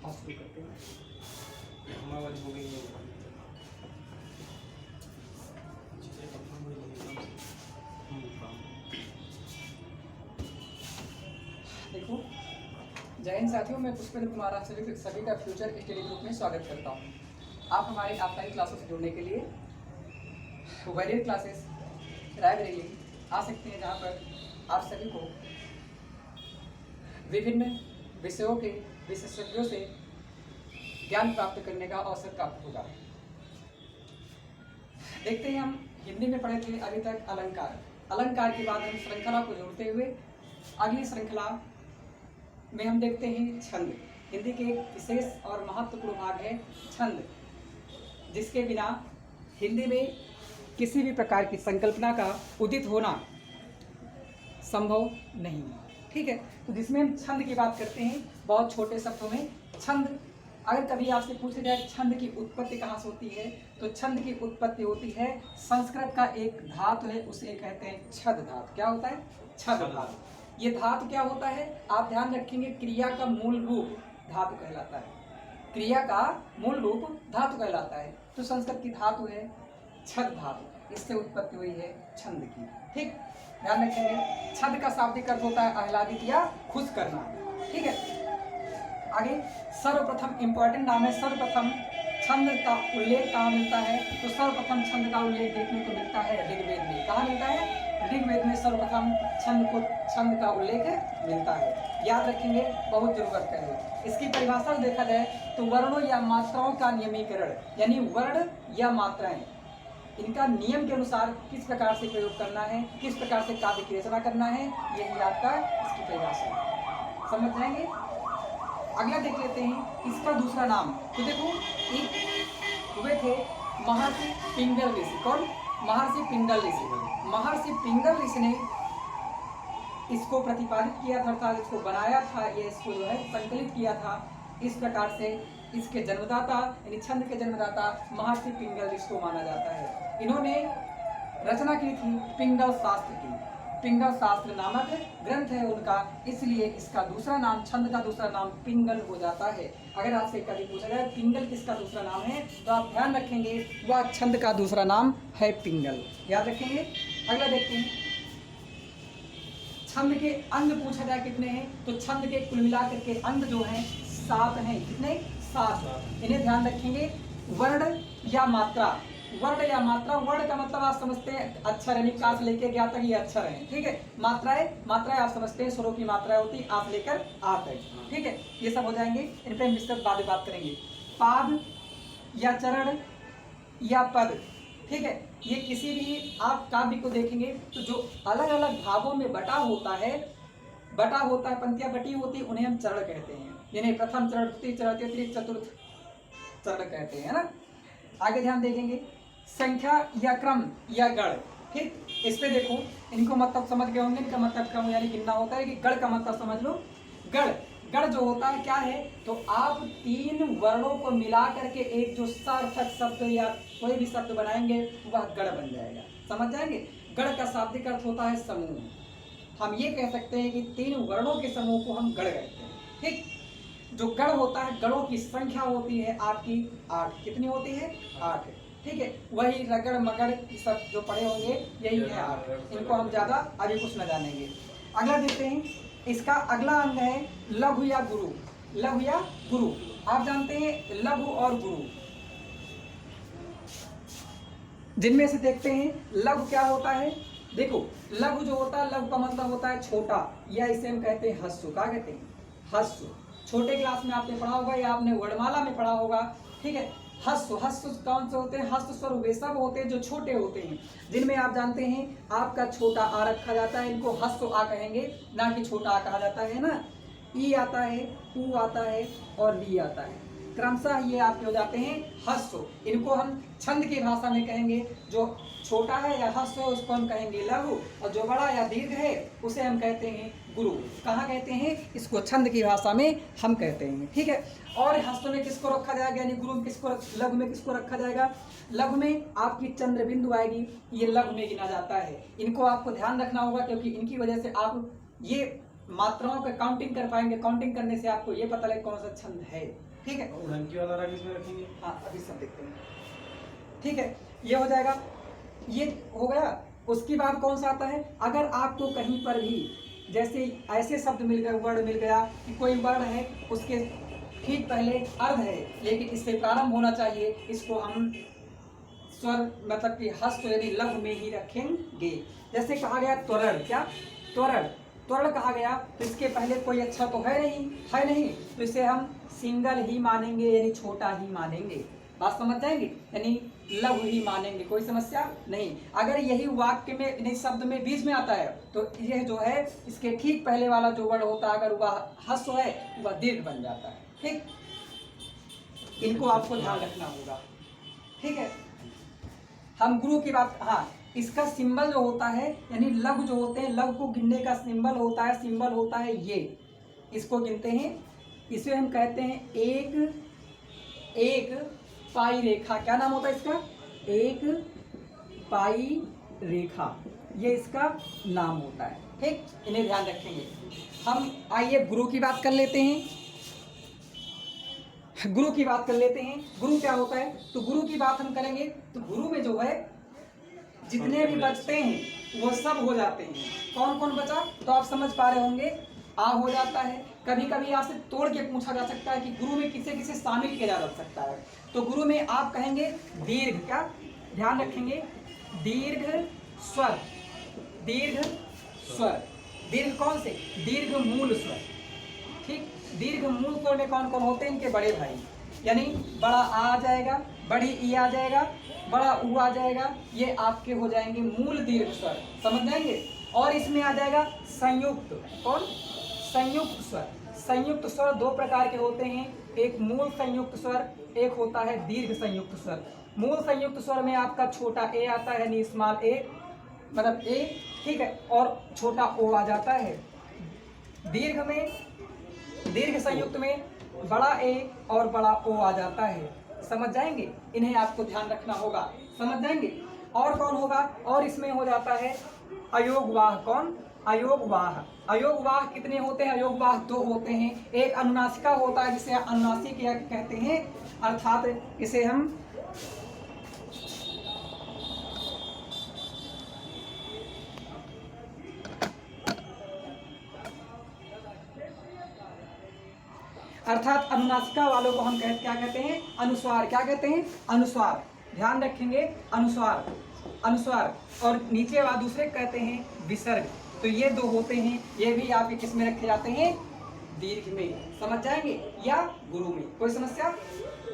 आज शुरू करते हैं। हमारा वाली हो गई है। देखो, जय हिंद साथियों, मैं पुष्पेंद्र कुमार आप सभी का फ्यूचर स्टडी ग्रुप में स्वागत करता हूँ। आप हमारे ऑफलाइन क्लासों से जुड़ने के लिए वेरियस क्लासेस रायबरेली आ सकते हैं, जहाँ पर आप सभी को विभिन्न विषयों के विशेषज्ञों से ज्ञान प्राप्त करने का अवसर प्राप्त होगा। देखते हैं, हम हिंदी में पढ़े थे अभी तक अलंकार। अलंकार के बाद हम श्रृंखला को जोड़ते हुए अगली श्रृंखला में हम देखते हैं छंद। हिंदी के विशेष और महत्वपूर्ण भाग है छंद, जिसके बिना हिंदी में किसी भी प्रकार की संकल्पना का उदित होना संभव नहीं है। ठीक है, तो जिसमें हम छंद की बात करते हैं बहुत छोटे शब्दों में। छंद, अगर कभी आपसे पूछा जाए छंद की उत्पत्ति कहाँ से होती है, तो छंद की उत्पत्ति होती है संस्कृत का एक धातु है, उसे कहते हैं छद धातु। क्या होता है? छद धातु। ये धातु क्या होता है, आप ध्यान रखेंगे, क्रिया का मूल रूप धातु कहलाता है। क्रिया का मूल रूप धातु कहलाता है। तो संस्कृत की धातु है छद धातु, इससे उत्पत्ति हुई है छंद की। ठीक, ध्यान रखेंगे। छंद का शाब्दिक अर्थ होता है आह्लादित या खुश करना। ठीक है, आगे सर्वप्रथम इंपॉर्टेंट नाम है। सर्वप्रथम छंद का उल्लेख कहाँ मिलता है, तो सर्वप्रथम छंद का उल्लेख देखने को मिलता है ऋग्वेद में। कहाँ मिलता है? ऋग्वेद में सर्वप्रथम छंद का उल्लेख मिलता है। याद रखेंगे, बहुत जरूरत का है। इसकी परिभाषा देखा जाए तो वर्णों या मात्राओं का नियमीकरण, यानी वर्ण या मात्राएं, इनका नियम के अनुसार किस प्रकार से प्रयोग करना है, किस प्रकार से काव्य की रचना करना है, यही आपका इसकी परिभाषा है। समझ जाएंगे। अगला देख लेते हैं इसका दूसरा नाम। तो देखो, एक हुए थे महर्षि पिंगल ऋषि। कौन? महर्षि पिंगल ऋषि। महर्षि पिंगल ऋषि ने इसको प्रतिपादित किया था, अर्थात इसको बनाया था, ये इसको जो है संकलित किया था। इस प्रकार से इसके जन्मदाता यानी छंद के जन्मदाता महर्षि पिंगल ऋषि को माना जाता है। इन्होंने रचना की थी पिंगल शास्त्र की। पिंगल शास्त्र नामक ग्रंथ है उनका, इसलिए इसका दूसरा नाम, छंद का दूसरा नाम पिंगल हो जाता है। अगर आपसे कभी पूछा जाए पिंगल किसका दूसरा नाम है, तो आप ध्यान रखेंगे वह छंद का दूसरा नाम है पिंगल। याद रखेंगे। अगला देखते हैं, छंद के अंग पूछा जाए कितने हैं, तो छंद के कुल मिलाकर के अंग जो हैं 7 हैं। कितने? 7। इन्हें ध्यान रखेंगे। वर्ण या मात्रा। वर्ण या मात्रा, वर्ण का मतलब आप समझते हैं अक्षर, यानी का से लेकर ज्ञा तक ये अक्षर हैं। ठीक है। मात्राएं आप समझते हैं स्वरों की मात्राएं होती आ से लेकर आ तक। ठीक है, ये सब हो जाएंगे, इन पर विस्तृत बाद में बात करेंगे। पाद या चरण या पद। ठीक है, ये किसी भी आप काव्य को देखेंगे तो जो अलग अलग भागों में बटा होता है, पंक्तियां बटी होती है, उन्हें हम चरण कहते हैं। यानी प्रथम चरण, द्वितीय चरण, तृतीय, चतुर्थ चरण कहते हैं ना। आगे ध्यान देखेंगे, संख्या या क्रम या गण। ठीक, इस पे देखो, इनको मतलब समझ गए होंगे। इनका मतलब क्रम यानी गिनना होता है, कि गण का मतलब समझ लो। गण जो होता है क्या है, तो आप 3 वर्णों को मिला करके एक जो सार्थक शब्द या कोई भी शब्द बनाएंगे वह गण बन जाएगा। समझ जाएंगे। गण का शाब्दिक अर्थ होता है समूह। हम ये कह सकते हैं कि 3 वर्णों के समूह को हम गण कहते हैं। ठीक, जो गण होता है, गणों की संख्या होती है आपकी 8। कितनी होती है? 8। ठीक है, वही रगड़ मगड़ सब जो पढ़े होंगे यही है 8। इनको हम ज्यादा अभी कुछ न जानेंगे। अगला देखते हैं, इसका अगला अंग है लघु या गुरु। लघु या गुरु, आप जानते हैं लघु और गुरु, जिनमें से देखते हैं लघु क्या होता है। देखो, लघु जो होता है, लघु का मतलब होता है छोटा, या इसे हम कहते हैं हस्सु। क्या कहते हैं? हस्सु। छोटे क्लास में आपने पढ़ा होगा या आपने वर्णमाला में पढ़ा होगा। ठीक है, हस्सु कौन से होते हैं? हस्त स्वर वे सब होते हैं जो छोटे होते हैं, जिनमें आप जानते हैं आपका छोटा आ रखा जाता है। इनको हस्सु आ कहेंगे, ना कि छोटा आ कहा जाता है ना। ई आता है, ऊ आता है और ली आता है, क्रमशः ये आपके हो जाते हैं हस्सु। इनको हम छंद की भाषा में कहेंगे, जो छोटा है या हस्सु है उसको हम कहेंगे लघु, और जो बड़ा या दीर्घ है उसे हम कहते हैं गुरु। कहाँ कहते हैं? इसको छंद की भाषा में हम कहते हैं। ठीक है, और हस्सु में किसको रखा जाएगा, यानी गुरु में किसको, लघु में किसको रखा जाएगा? लघु में आपकी चंद्र बिंदु आएगी, ये लघु में गिना जाता है। इनको आपको ध्यान रखना होगा, क्योंकि इनकी वजह से आप ये मात्राओं का काउंटिंग कर पाएंगे। काउंटिंग करने से आपको ये पता लगे कौन सा छंद है। ठीक है, उड़नकी वाला राग इसमें रखेंगे। हाँ अभी सब देखते हैं। ठीक है, ये हो जाएगा, ये हो गया। उसके बाद कौन सा आता है, अगर आपको कहीं पर भी जैसे ऐसे शब्द मिल गए, वर्ड मिल गया कि कोई वर्ड है उसके ठीक पहले अर्ध है लेकिन इससे प्रारंभ होना चाहिए, इसको हम स्वर मतलब कि हस्त यानी लघु में ही रखेंगे। जैसे कहा गया त्वरण, क्या त्वरण, त्वरण कहा गया तो इसके पहले कोई अच्छा तो है नहीं, तो इसे हम सिंगल ही मानेंगे यानी छोटा ही मानेंगे। बात समझ जाएंगे, यानी लघु ही मानेंगे, कोई समस्या नहीं। अगर यही वाक्य में नहीं शब्द में बीच में आता है तो यह जो है इसके ठीक पहले वाला जो वर्ड होता है अगर वह हस्व है वह दीर्घ बन जाता है। ठीक, इनको आपको ध्यान रखना होगा। ठीक है, हम गुरु की बात, हाँ इसका सिंबल जो होता है यानी लघु जो होते हैं, लघु को गिनने का सिंबल होता है ये, इसको गिनते हैं, इसे हम कहते हैं एक पाई रेखा। क्या नाम होता है इसका, एक पाई रेखा, ये इसका नाम होता है। ठीक, इन्हें ध्यान रखेंगे हम। आइए गुरु की बात कर लेते हैं, गुरु की बात कर लेते हैं। गुरु क्या होता है, तो गुरु की बात हम करेंगे तो गुरु में जो है जितने भी बचते हैं वो सब हो जाते हैं। कौन कौन बचा, तो आप समझ पा रहे होंगे, आ हो जाता है। कभी कभी आपसे तोड़ के पूछा जा सकता है कि गुरु में किसे किसे शामिल किया जा सकता है, तो गुरु में आप कहेंगे दीर्घ, क्या ध्यान रखेंगे, दीर्घ स्वर, दीर्घ स्वर, दीर्घ कौन से, दीर्घ मूल स्वर। ठीक, दीर्घ मूल स्वर में कौन कौन होते हैं, इनके बड़े भाई, यानी बड़ा आ जाएगा, बड़ी ई आ जाएगा, बड़ा ऊ आ जाएगा, ये आपके हो जाएंगे मूल दीर्घ स्वर, समझ जाएंगे। और इसमें आ जाएगा संयुक्त, कौन, संयुक्त स्वर। संयुक्त स्वर दो प्रकार के होते हैं, एक मूल संयुक्त स्वर, एक होता है दीर्घ संयुक्त स्वर। मूल संयुक्त स्वर में आपका छोटा ए आता है यानी स्मॉल ए, मतलब ए, ठीक है, और छोटा ओ आ जाता है। दीर्घ में, दीर्घ संयुक्त में बड़ा ए और बड़ा ओ आ जाता है, समझ जाएंगे। इन्हें आपको ध्यान रखना होगा, समझ जाएंगे। और कौन होगा, और इसमें हो जाता है अयोगवाह, कौन, अयोगवाह। अयोगवाह कितने होते हैं, अयोगवाह दो होते हैं। एक अनुनासिका होता है जिसे अनुनासिक कहते हैं, अर्थात इसे हम अर्थात अनुनासिका वालों को हम क्या कहते हैं, अनुस्वार। क्या कहते हैं, अनुस्वार, ध्यान रखेंगे, अनुस्वार, अनुस्वार। और नीचे वाले दूसरे कहते हैं विसर्ग। तो ये दो होते हैं, ये भी आपके किस में रखे जाते हैं, दीर्घ में, समझ जाएंगे, या गुरु में, कोई समस्या।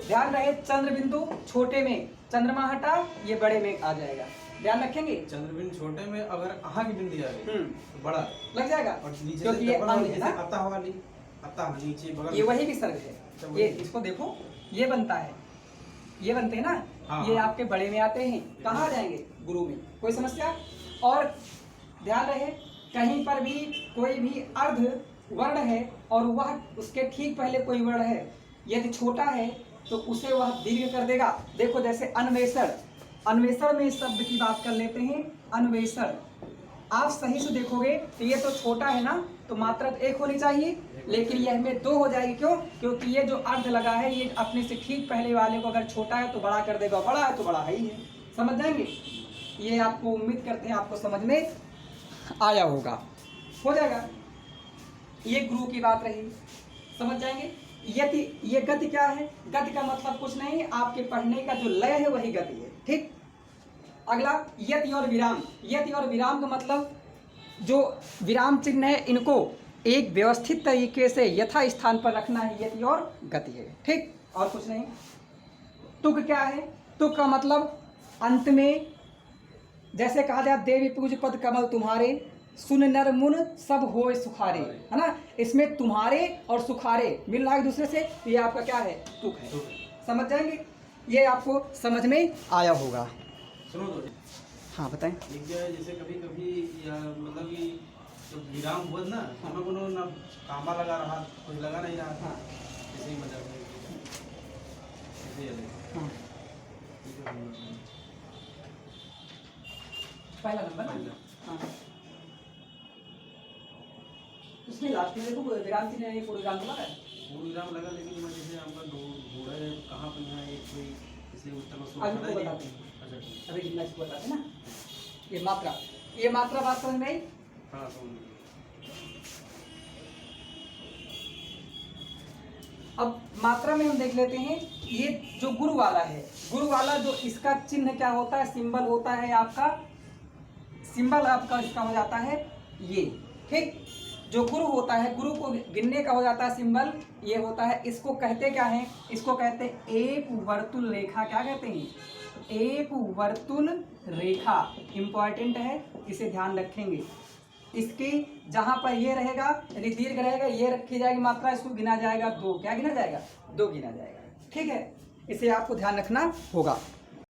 ध्यान रहे चंद्र बिंदु छोटे में, चंद्रमा हटा ये बड़े में आ जाएगा, ध्यान रखेंगे। चंद्र बिंदु छोटे में अगर आहा की बिंदी आ गई तो बड़ा लग जाएगा, और नीचे क्योंकि ये अंग है ना, आता होगा नहीं, आता नीचे बगल, ये वही विसर्ग है। ये इसको देखो, ये बनता है, ये बनते हैं ना, हाँ, ये हाँ। आपके बड़े में आते हैं, कहाँ आ जाएंगे, गुरु में, कोई समस्या। और ध्यान रहे कहीं पर भी कोई भी अर्ध वर्ण है और वह उसके ठीक पहले कोई वर्ण है, यदि छोटा है तो उसे वह दीर्घ कर देगा। देखो जैसे अन्वेषण, अन्वेषण में शब्द की बात कर लेते हैं, अन्वेषण। आप सही से देखोगे तो ये तो छोटा है ना, तो मात्रा एक होनी चाहिए, लेकिन यह में दो हो जाएगी। क्यों, क्योंकि ये जो अर्ध लगा है ये अपने से ठीक पहले वाले को अगर छोटा है तो बड़ा कर देगा, बड़ा है तो बड़ा है ही है, समझ जाएंगे। ये आपको उम्मीद करते हैं आपको समझ में आया होगा, हो जाएगा। ये गुरु की बात रही, समझ जाएंगे। यति, ये गति क्या है, गति का मतलब कुछ नहीं, आपके पढ़ने का जो लय है वही गति है। ठीक, अगला यति और विराम। यति और विराम का मतलब जो विराम चिन्ह है इनको एक व्यवस्थित तरीके से यथा स्थान पर रखना है, यति और गति है। ठीक, और कुछ नहीं। तुक क्या है, तुक का मतलब अंत में, जैसे कहा जाए देवी पूज पद कमल तुम्हारे, सुन नर मुन सब होए सुखारे, है ना, इसमें तुम्हारे और सुखारे मिल रहा है दूसरे से, तो ये आपका क्या है, तुक है, समझ जाएंगे। ये आपको समझ में आया होगा। सुनो तो, हाँ बताएं। एक क्या है, जैसे कभी कभी या मतलब कि तो विराम हुआ ना, हमें कोनो ना कामा लगा रहा, कुछ लगा नहीं रहा, हाँ ऐसे ही मतलब ऐसे ही है। हाँ, पहला नंबर ना? हाँ उसमें लास्ट में देखो विराम चिन्ह है, पूर्ण विराम लगा है। पूर्ण विराम लगा, लेकिन मैं जैसे आपका ढूंढा है कहाँ पर यहाँ एक कोई जैसे उत्तर में अभी तो बताते हैं, अच्छा ठीक अभी जितना इसको बताते हैं ना। ये मात्रा बात समझ में आई। हाँ समझ गया। अब मात्रा में हम देख लेते हैं, ये जो गुरु वाला है, गुरु वाला जो इसका चिन्ह क्या होता है, सिंबल होता है आपका, सिंबल आपका इसका हो जाता है ये, ठीक। जो गुरु होता है, गुरु को गिनने का हो जाता है सिंबल, ये होता है। इसको कहते क्या है, इसको कहते हैं एक वर्तुल रेखा। क्या कहते हैं? एक वर्तुल रेखा। इंपॉर्टेंट है, इसे ध्यान रखेंगे। इसकी जहां पर ये रहेगा, यदि दीर्घ रहेगा, ये रखी जाएगी मात्रा, इसको गिना जाएगा 2। क्या गिना जाएगा? 2 गिना जाएगा, ठीक है। इसे आपको ध्यान रखना होगा।